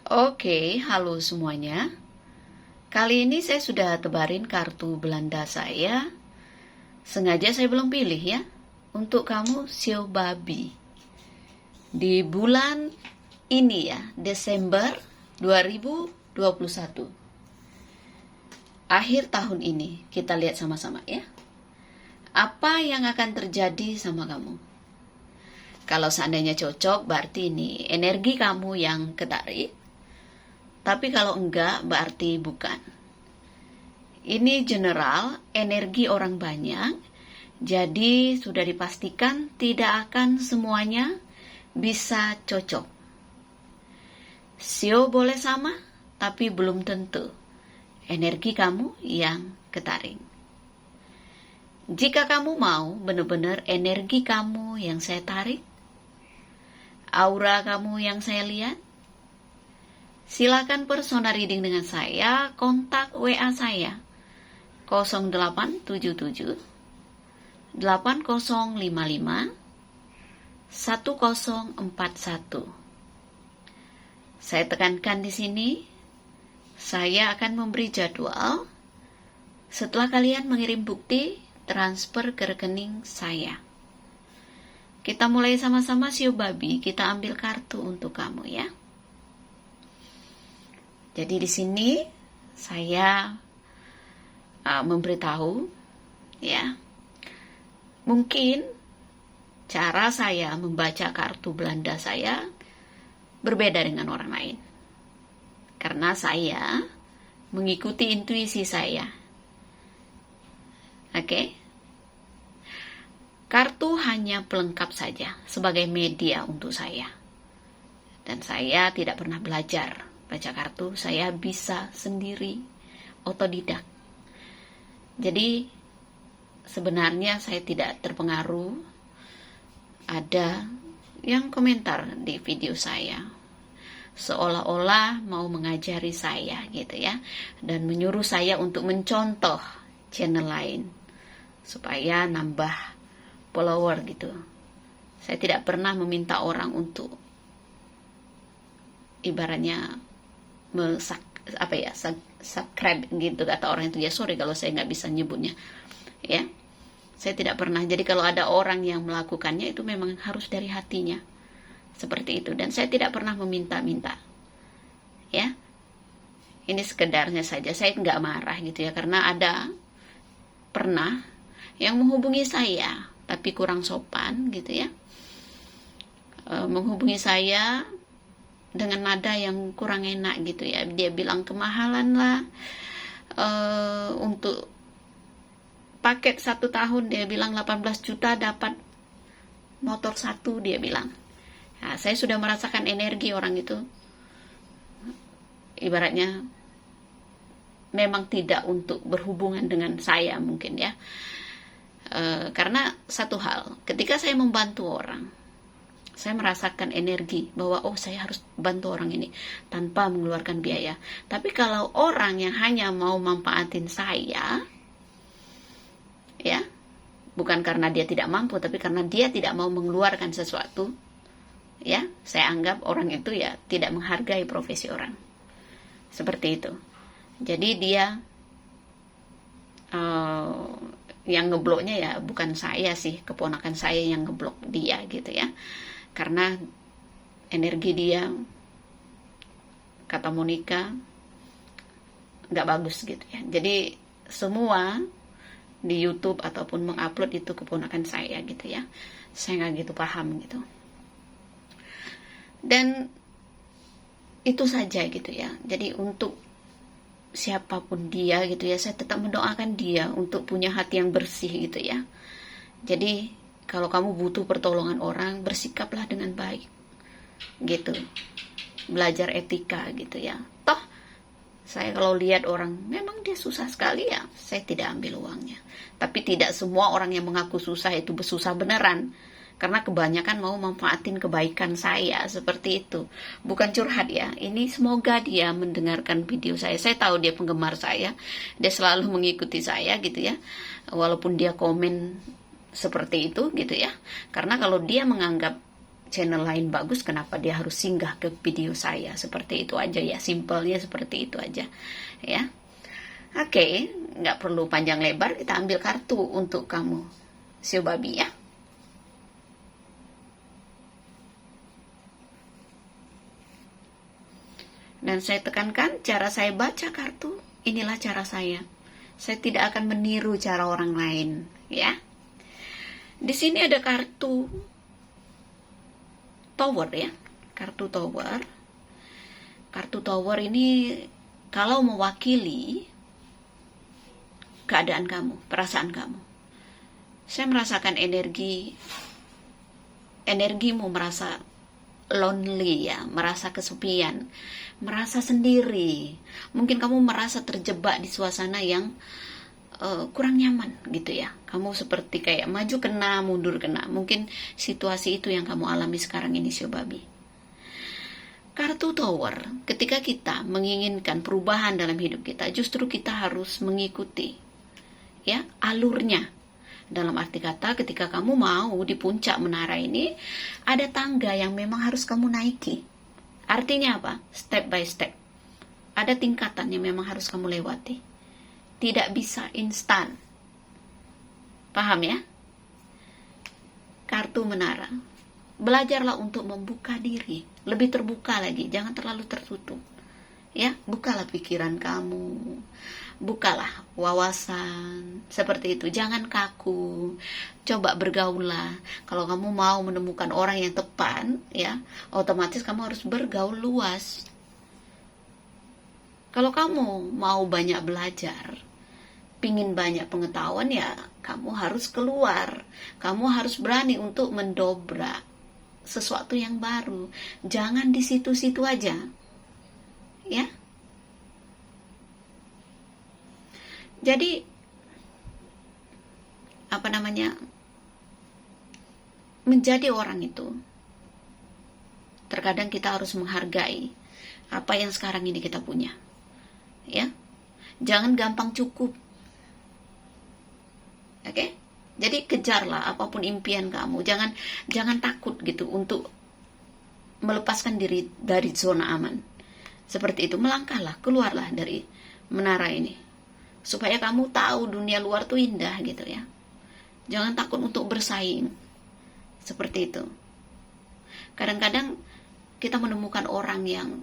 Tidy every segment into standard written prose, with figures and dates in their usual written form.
Oke, halo semuanya. Kali ini saya sudah tebarin kartu Belanda saya. Sengaja saya belum pilih ya. Untuk kamu, Sio Babi. Di bulan ini ya, Desember 2021. Akhir tahun ini, kita lihat sama-sama ya. Apa yang akan terjadi sama kamu? Kalau seandainya cocok, berarti ini energi kamu yang ketarik. Tapi kalau enggak, berarti bukan. Ini general, energi orang banyak, jadi sudah dipastikan tidak akan semuanya bisa cocok. Sio boleh sama, tapi belum tentu energi kamu yang ketarik. Jika kamu mau benar-benar energi kamu yang saya tarik, aura kamu yang saya lihat, silakan personal reading dengan saya, kontak WA saya 0877 8055 1041. Saya tekankan di sini, saya akan memberi jadwal setelah kalian mengirim bukti transfer ke rekening saya. Kita mulai sama-sama Sio Babi, kita ambil kartu untuk kamu ya. Jadi di sini saya memberitahu ya. Mungkin cara saya membaca kartu Belanda saya berbeda dengan orang lain. Karena saya mengikuti intuisi saya. Oke? Kartu hanya pelengkap saja sebagai media untuk saya. Dan saya tidak pernah belajar baca kartu, saya bisa sendiri, otodidak. Jadi sebenarnya saya tidak terpengaruh. Ada yang komentar di video saya seolah-olah mau mengajari saya gitu ya, dan menyuruh saya untuk mencontoh channel lain supaya nambah follower gitu. Saya tidak pernah meminta orang untuk ibaratnya subscribe gitu kata orang itu ya. Sorry kalau saya nggak bisa nyebutnya ya. Saya tidak pernah. Jadi kalau ada orang yang melakukannya itu memang harus dari hatinya seperti itu, dan saya tidak pernah meminta-minta ya. Ini sekedarnya saja, saya nggak marah gitu ya, karena ada pernah yang menghubungi saya tapi kurang sopan gitu ya, menghubungi saya dengan nada yang kurang enak gitu ya. Dia bilang kemahalan lah, untuk paket 1 tahun dia bilang 18 juta dapat motor 1 dia bilang. Nah, saya sudah merasakan energi orang itu, ibaratnya memang tidak untuk berhubungan dengan saya mungkin ya. Karena satu hal, ketika saya membantu orang, saya merasakan energi bahwa saya harus bantu orang ini tanpa mengeluarkan biaya. Tapi kalau orang yang hanya mau manfaatin saya ya, bukan karena dia tidak mampu, tapi karena dia tidak mau mengeluarkan sesuatu ya, saya anggap orang itu ya tidak menghargai profesi orang. Seperti itu. Jadi dia yang ngebloknya ya bukan saya sih, keponakan saya yang ngeblok dia gitu ya. Karena energi dia, kata Monica, nggak bagus gitu ya. Jadi semua di YouTube ataupun mengupload itu keponakan saya gitu ya. Saya nggak gitu paham gitu. Dan itu saja gitu ya. Jadi untuk siapapun dia gitu ya, saya tetap mendoakan dia untuk punya hati yang bersih gitu ya. Jadi kalau kamu butuh pertolongan orang, bersikaplah dengan baik gitu. Belajar etika gitu ya. Toh saya kalau lihat orang memang dia susah sekali ya, saya tidak ambil uangnya. Tapi tidak semua orang yang mengaku susah itu bersusah beneran, karena kebanyakan mau manfaatin kebaikan saya seperti itu. Bukan curhat ya, ini semoga dia mendengarkan video saya. Saya tahu dia penggemar saya, dia selalu mengikuti saya gitu ya, walaupun dia komen seperti itu gitu ya. Karena kalau dia menganggap channel lain bagus, kenapa dia harus singgah ke video saya? Seperti itu aja ya, simpelnya seperti itu aja ya. Oke, nggak perlu panjang lebar, kita ambil kartu untuk kamu, Sio Babi ya. Dan saya tekankan, cara saya baca kartu, inilah cara saya. Saya tidak akan meniru cara orang lain ya. Di sini ada kartu Tower ya, kartu Tower. Kartu Tower ini kalau mewakili keadaan kamu, perasaan kamu. Saya merasakan energimu merasa lonely ya, merasa kesepian, merasa sendiri. Mungkin kamu merasa terjebak di suasana yang kurang nyaman gitu ya. Kamu seperti kayak maju kena, mundur kena. Mungkin situasi itu yang kamu alami sekarang ini, Sio Babi. Kartu Tower, ketika kita menginginkan perubahan dalam hidup kita, justru kita harus mengikuti ya alurnya. Dalam arti kata, ketika kamu mau di puncak menara ini, ada tangga yang memang harus kamu naiki. Artinya apa? Step by step. Ada tingkatan yang memang harus kamu lewati. Tidak bisa instan. Paham ya? Kartu menara. Belajarlah untuk membuka diri. Lebih terbuka lagi. Jangan terlalu tertutup. Ya, bukalah pikiran kamu. Bukalah wawasan. Seperti itu. Jangan kaku. Coba bergaullah. Kalau kamu mau menemukan orang yang tepat, ya, otomatis kamu harus bergaul luas. Kalau kamu mau banyak belajar, pingin banyak pengetahuan, ya kamu harus keluar. Kamu harus berani untuk mendobrak sesuatu yang baru. Jangan di situ-situ aja. Ya. Jadi menjadi orang itu, terkadang kita harus menghargai apa yang sekarang ini kita punya. Ya. Jangan gampang cukup. Oke? Jadi kejarlah apapun impian kamu. Jangan takut gitu untuk melepaskan diri dari zona aman. Seperti itu, melangkahlah, keluarlah dari menara ini. Supaya kamu tahu dunia luar tuh indah gitu ya. Jangan takut untuk bersaing. Seperti itu. Kadang-kadang kita menemukan orang yang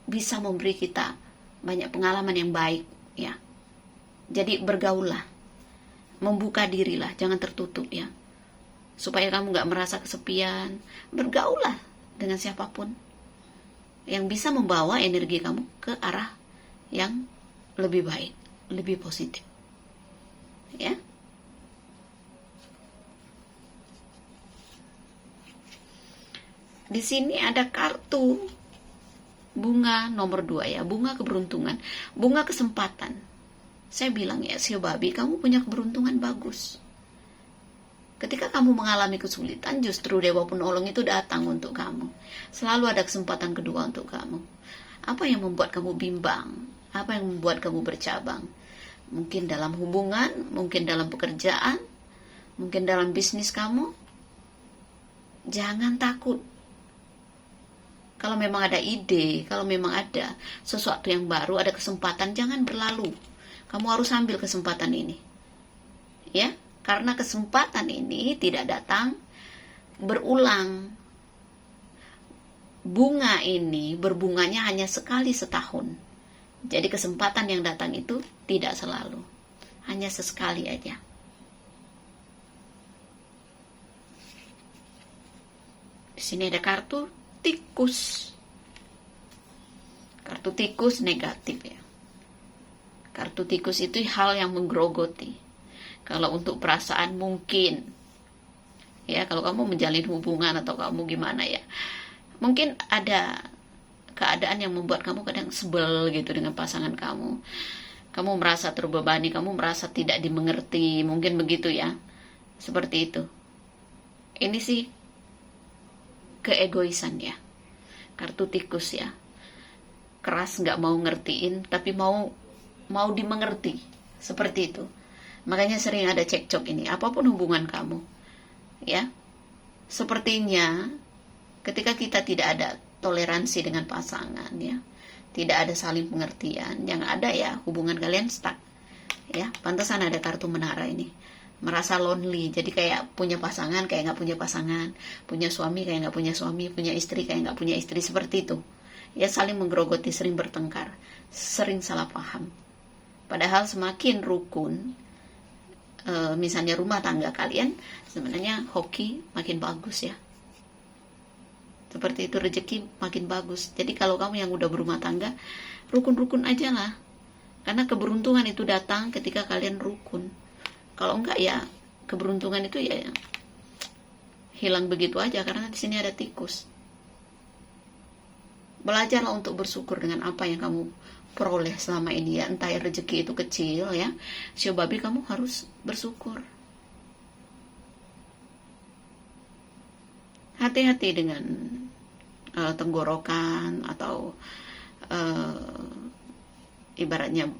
bisa memberi kita banyak pengalaman yang baik ya. Jadi bergaullah. Membuka dirilah, jangan tertutup ya. Supaya kamu gak merasa kesepian. Bergaullah dengan siapapun yang bisa membawa energi kamu ke arah yang lebih baik, lebih positif. Ya. Di sini ada kartu bunga nomor 2 ya, bunga keberuntungan, bunga kesempatan. Saya bilang ya, Sio Babi, kamu punya keberuntungan bagus. Ketika kamu mengalami kesulitan, justru Dewa Penolong itu datang untuk kamu. Selalu ada kesempatan kedua untuk kamu. Apa yang membuat kamu bimbang? Apa yang membuat kamu bercabang? Mungkin dalam hubungan, mungkin dalam pekerjaan, mungkin dalam bisnis kamu. Jangan takut. Kalau memang ada ide, kalau memang ada sesuatu yang baru, ada kesempatan, jangan berlalu. Kamu harus ambil kesempatan ini. Ya, karena kesempatan ini tidak datang berulang. Bunga ini berbunganya hanya sekali setahun. Jadi kesempatan yang datang itu tidak selalu. Hanya sesekali aja. Di sini ada kartu tikus. Kartu tikus negatif ya. Kartu tikus itu hal yang menggerogoti. Kalau untuk perasaan mungkin. Ya, kalau kamu menjalin hubungan atau kamu gimana ya. Mungkin ada keadaan yang membuat kamu kadang sebel gitu dengan pasangan kamu. Kamu merasa terbebani, kamu merasa tidak dimengerti. Mungkin begitu ya. Seperti itu. Ini sih keegoisan ya. Kartu tikus ya. Keras gak mau ngertiin, tapi mau dimengerti. Seperti itu. Makanya sering ada cekcok ini. Apapun hubungan kamu. Ya. Sepertinya Ketika kita tidak ada toleransi dengan pasangan, ya, tidak ada saling pengertian, yang ada ya hubungan kalian stuck. Ya, pantasan ada kartu menara ini. Merasa lonely, jadi kayak punya pasangan kayak nggak punya pasangan, punya suami kayak nggak punya suami, punya istri kayak nggak punya istri, seperti itu. Ya, saling menggerogoti, sering bertengkar, sering salah paham. Padahal semakin rukun, misalnya rumah tangga kalian, sebenarnya hoki makin bagus ya. Seperti itu, rezeki makin bagus. Jadi kalau kamu yang udah berumah tangga, rukun-rukun aja lah. Karena keberuntungan itu datang ketika kalian rukun. Kalau enggak ya, keberuntungan itu ya hilang begitu aja, karena di sini ada tikus. Belajarlah untuk bersyukur dengan apa yang kamu peroleh selama ini ya. Entah ya rezeki itu kecil ya, Shio babi, kamu harus bersyukur. Hati-hati dengan tenggorokan atau ibaratnya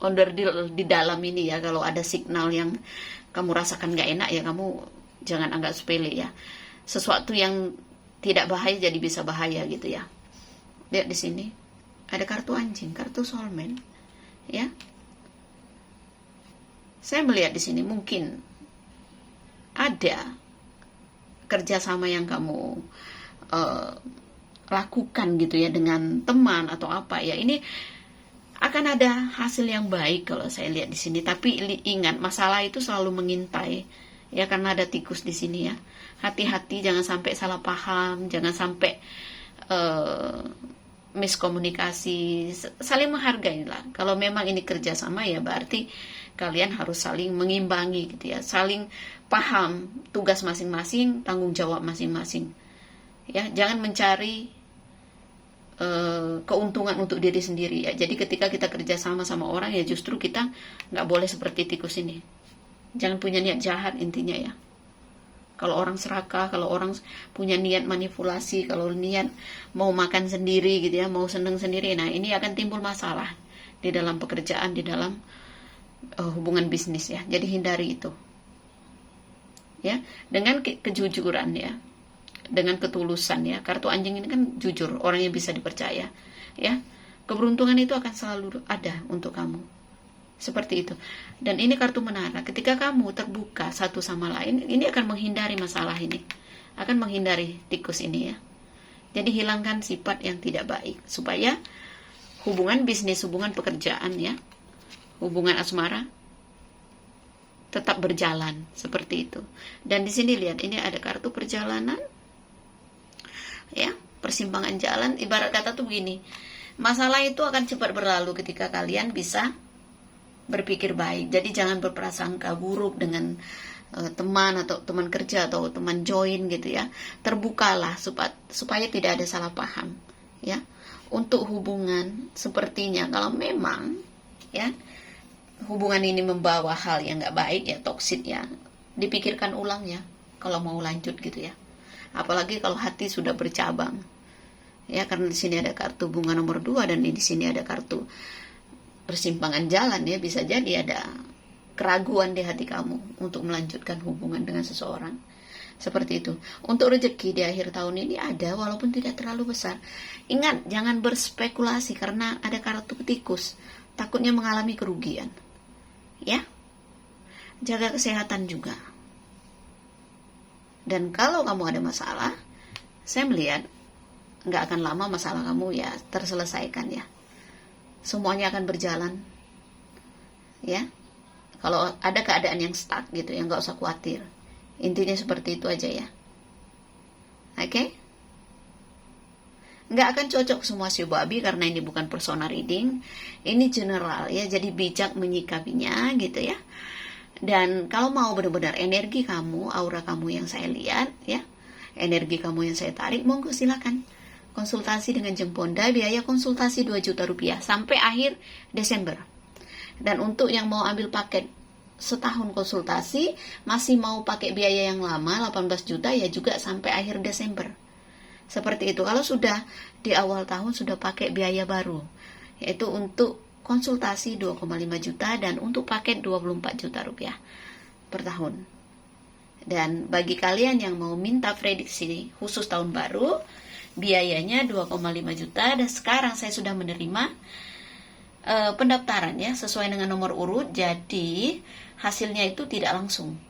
onderdil di dalam ini ya. Kalau ada signal yang kamu rasakan gak enak ya, kamu jangan anggap sepele ya. Sesuatu yang tidak bahaya jadi bisa bahaya gitu ya. Lihat di sini ada kartu anjing, kartu soulmate ya. Saya melihat di sini mungkin ada kerjasama yang kamu lakukan gitu ya dengan teman atau apa ya. Ini akan ada hasil yang baik kalau saya lihat di sini. Tapi ingat, masalah itu selalu mengintai ya, karena ada tikus di sini ya. Hati-hati, jangan sampai salah paham, jangan sampai miskomunikasi, saling menghargai lah. Kalau memang ini kerjasama ya berarti kalian harus saling mengimbangi gitu ya, saling paham tugas masing-masing, tanggung jawab masing-masing ya. Jangan mencari keuntungan untuk diri sendiri ya. Jadi ketika kita kerja sama orang ya, justru kita nggak boleh seperti tikus ini. Jangan punya niat jahat intinya ya. Kalau orang serakah, kalau orang punya niat manipulasi, kalau niat mau makan sendiri gitu ya, mau seneng sendiri, nah ini akan timbul masalah di dalam pekerjaan, di dalam hubungan bisnis ya. Jadi hindari itu ya, dengan kejujuran ya, dengan ketulusan ya. Kartu anjing ini kan jujur, orang yang bisa dipercaya ya. Keberuntungan itu akan selalu ada untuk kamu, seperti itu. Dan ini kartu menara, ketika kamu terbuka satu sama lain, ini akan menghindari masalah ini, akan menghindari tikus ini ya. Jadi hilangkan sifat yang tidak baik, supaya hubungan bisnis, hubungan pekerjaan ya, hubungan asmara tetap berjalan seperti itu. Dan di sini lihat, ini ada kartu perjalanan ya, persimpangan jalan. Ibarat kata tuh begini, masalah itu akan cepat berlalu ketika kalian bisa berpikir baik. Jadi jangan berprasangka buruk dengan teman atau teman kerja atau teman join gitu ya. Terbukalah supaya tidak ada salah paham ya. Untuk hubungan sepertinya kalau memang ya hubungan ini membawa hal yang nggak baik ya, toksik ya, dipikirkan ulang ya kalau mau lanjut gitu ya. Apalagi kalau hati sudah bercabang ya, karena di sini ada kartu bunga nomor 2 dan di sini ada kartu persimpangan jalan ya. Bisa jadi ada keraguan di hati kamu untuk melanjutkan hubungan dengan seseorang, seperti itu. Untuk rezeki di akhir tahun ini ada, walaupun tidak terlalu besar. Ingat, jangan berspekulasi karena ada kartu tikus, takutnya mengalami kerugian ya. Jaga kesehatan juga. Dan kalau kamu ada masalah, saya melihat nggak akan lama masalah kamu ya terselesaikan ya. Semuanya akan berjalan ya. Kalau ada keadaan yang stuck gitu ya, nggak usah khawatir. Intinya seperti itu aja ya. Oke? Nggak akan cocok semua Shio babi karena ini bukan personal reading, ini general ya. Jadi bijak menyikapinya gitu ya. Dan kalau mau benar-benar energi kamu, aura kamu yang saya lihat ya, energi kamu yang saya tarik, monggo silakan konsultasi dengan Jemponda. Biaya konsultasi 2 juta rupiah sampai akhir Desember. Dan untuk yang mau ambil paket setahun konsultasi, masih mau pakai biaya yang lama 18 juta ya juga sampai akhir Desember. Seperti itu. Kalau sudah di awal tahun sudah pakai biaya baru, yaitu untuk konsultasi 2,5 juta dan untuk paket 24 juta rupiah per tahun. Dan bagi kalian yang mau minta prediksi khusus tahun baru, biayanya 2,5 juta, dan sekarang saya sudah menerima pendaftaran ya sesuai dengan nomor urut. Jadi hasilnya itu tidak langsung,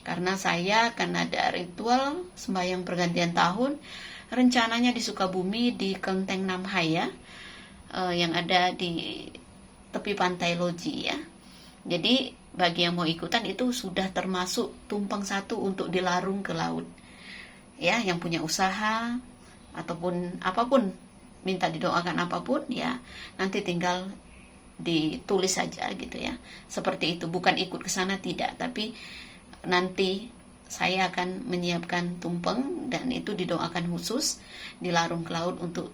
karena saya akan ada ritual sembahyang pergantian tahun rencananya di Sukabumi, di Kelenteng Namhaya yang ada di tepi pantai Loji ya. Jadi bagi yang mau ikutan itu sudah termasuk tumpeng satu untuk dilarung ke laut ya. Yang punya usaha ataupun apapun, minta didoakan apapun ya, nanti tinggal ditulis saja gitu ya, seperti itu. Bukan ikut ke sana, tidak, tapi nanti saya akan menyiapkan tumpeng dan itu didoakan khusus, dilarung ke laut untuk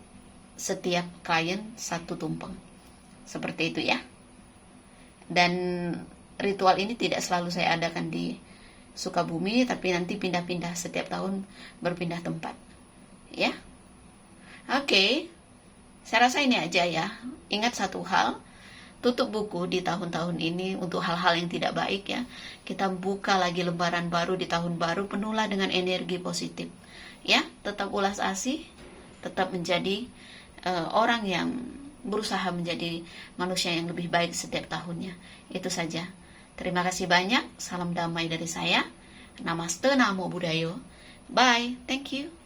setiap klien satu tumpeng, seperti itu ya. Dan ritual ini tidak selalu saya adakan di Sukabumi, tapi nanti pindah-pindah, setiap tahun berpindah tempat ya. Oke, saya rasa ini aja ya. Ingat satu hal, tutup buku di tahun-tahun ini untuk hal-hal yang tidak baik ya. Kita buka lagi lembaran baru di tahun baru, penuhlah dengan energi positif ya. Tetap ulas asih, tetap menjadi orang yang berusaha menjadi manusia yang lebih baik setiap tahunnya. Itu saja. Terima kasih banyak. Salam damai dari saya. Namaste, Namo Buddhaya. Bye. Thank you.